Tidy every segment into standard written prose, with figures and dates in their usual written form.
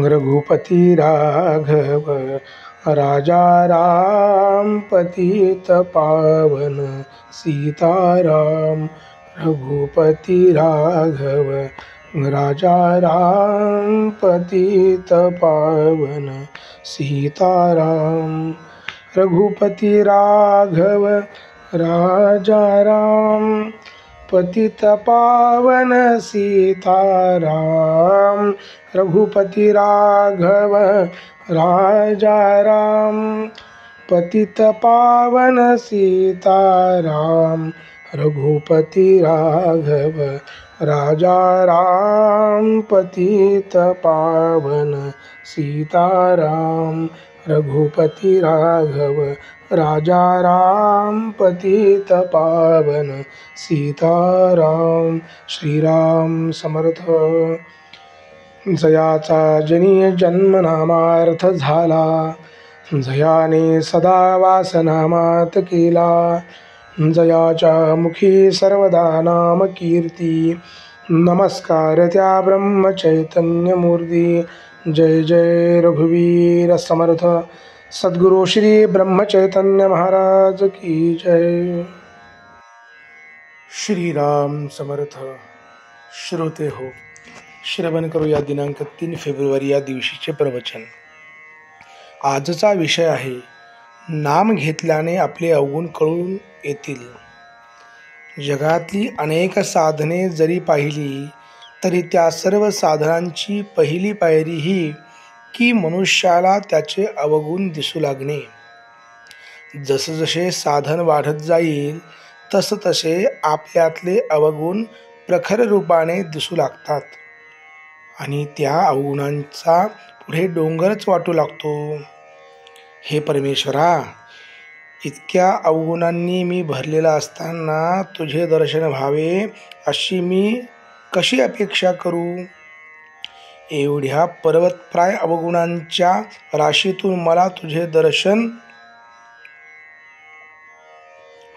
रघुपति राघव राजा राम पतित पावन सीताराम। रघुपति राघव राजा राम पतित पावन सीताराम। रघुपति राघव राजा राम पतित पावन सीताराम। रघुपति राघव राजा राम पतित पावन सीताराम। रघुपति राघव राजा राम पतित पावन सीताराम। रघुपति राघव राजा राम पतित पावन सीताराम। श्रीराम समर्थ। जयाचा जनी जन्मनामार्थ झाला, जयाने सदा वासनामात केला। जयाच्या मुखी सर्वदा नाम कीर्ती, नमस्कार त्या ब्रह्म चैतन्य मूर्ती। जय जय रघुवीर समर्थ सद्गुरु श्री ब्रह्म चैतन्य महाराज की जय। श्रीराम समर्थ। श्रोते हो, श्रवण करूया दिनांक 3 फेब्रुवारी या दिवशीचे प्रवचन। आजचा विषय आहे नाम घेतल्याने आपले अवगुण कळून येतील। जगातली अनेक साधने जरी पाहिली तरी त्या सर्व साधनांची पहिली पायरी ही की मनुष्याला त्याचे अवगुण दिसू लागणे। जसजसे साधन वाढत जाईल तसतसे आपल्यातले अवगुण प्रखर रूपाने दिसू लागतात आणि त्या अवगुणांचा पुढे डोंगरच वाटू लागतो। हे परमेश्वरा, इतक्या अवगुणांनी मी भरलेला असताना तुझे दर्शन व्हावे अशी मी कशी अपेक्षा करू। एवढ्या पर्वतप्राय अवगुणांच्या राशीतून मला तुझे दर्शन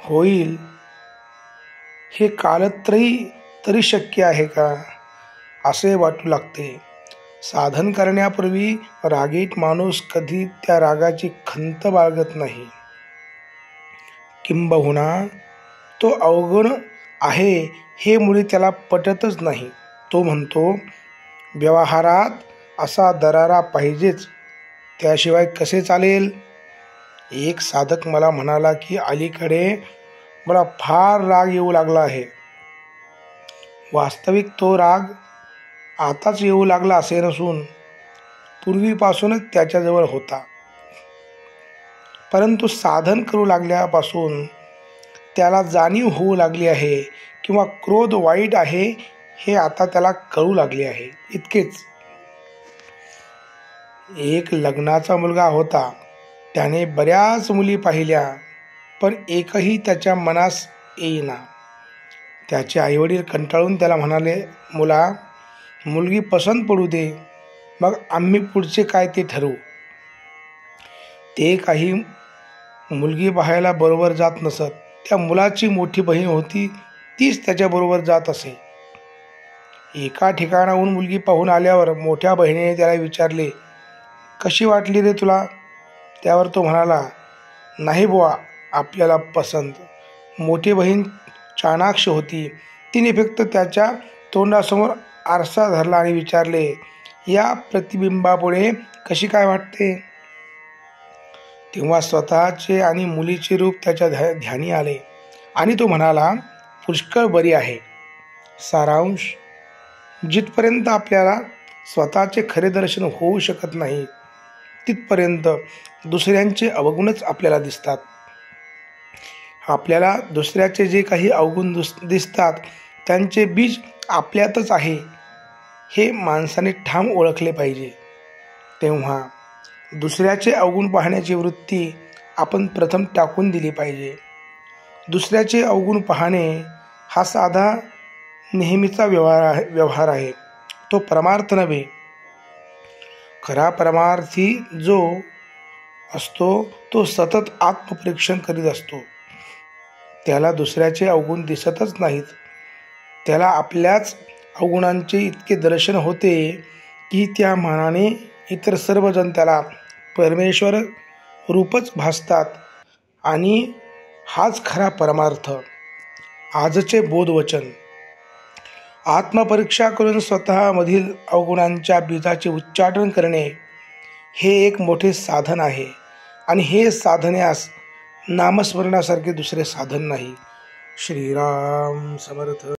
होईल हे कालत्रयी तरी शक्य आहे का, असे वाटू लागते। साधन करण्यापूर्वी रागीट माणूस कधी त्या रागाची खंत बाळगत नाही, किंबहुना तो अवगुण आहे हे मुळी त्याला पटतच नाही। तो म्हणतो, व्यवहारात असा दरारा पाहिजेच, त्याशिवाय कसे चालेल। एक साधक मला म्हणाला की अलीकडे मला फार राग येऊ लागला आहे। वास्तविक तो राग आताच येऊ लागला असे नसून पूर्वीपासूनच त्याच्याजवळ होता, परंतु साधन करू लागल्यापासून त्याला जाणीव होऊ लागली आहे किंवा क्रोध वाईट आहे हे आता त्याला कळू लागले आहे, इतकेच। एक लग्नाचा मुलगा होता, त्याने बऱ्याच मुली पाहिल्या पण एकही त्याच्या मनास येईना। त्याचे आईवडील कंटाळून त्याला म्हणाले, मुला, मुलगी पसंत पडू दे, मग आम्ही पुढचे काय ते ठरवू। ते काही मुलगी पाहायला बरोबर जात नसत। त्या मुलाची मोठी बहीण होती, तीच त्याच्याबरोबर जात असे। एका ठिकाणाहून मुलगी पाहून आल्यावर मोठ्या बहिणीने त्याला विचारले, कशी वाटली रे तुला। त्यावर तो म्हणाला, नाही बुवा आपल्याला पसंत। मोठी बहीण चाणाक्ष होती, तिने फक्त त्याच्या तोंडासमोर आरसा धरला आणि विचारले, या प्रतिबिंबापुढे कशी काय वाटते। तेव्हा स्वतःचे आणि मुलीचे रूप त्याच्या ध्यानी आले आणि तो म्हणाला, पुष्कळ बरी आहे। सारांश, जिथपर्यंत आपल्याला स्वतःचे खरे दर्शन होऊ शकत नाही तिथपर्यंत दुसऱ्यांचे अवगुणच आपल्याला दिसतात। आपल्याला दुसऱ्याचे जे काही अवगुण दिसतात त्यांचे बीज आपल्यातच आहे हे माणसाने ठाम ओळखले पाहिजे। तेव्हा दुसऱ्याचे अवगुण पाहण्याची वृत्ती आपण प्रथम टाकून दिली पाहिजे। दुसऱ्याचे अवगुण पाहणे हा साधा नेहमीचा व्यवहार आहे, तो परमार्थ नव्हे। खरा परमार्थी जो असतो तो सतत आत्मपरीक्षण करीत असतो। त्याला दुसऱ्याचे अवगुण दिसतच नाहीत, त्याला आपल्याच अवगुणांचे इतके दर्शन होते की त्या मानाने इतर सर्वजण त्याला परमेश्वर रूपच भासतात आणि हाच खरा परमार्थ. आजचे बोधवचन. आत्मपरीक्षा करून स्वतःमधील अवगुणांच्या बीजाचे उच्चाटन करणे हे एक मोठे साधन आहे आणि हे साधण्यास नामस्मरणासारखे दुसरे साधन नाही. श्रीराम समर्थ.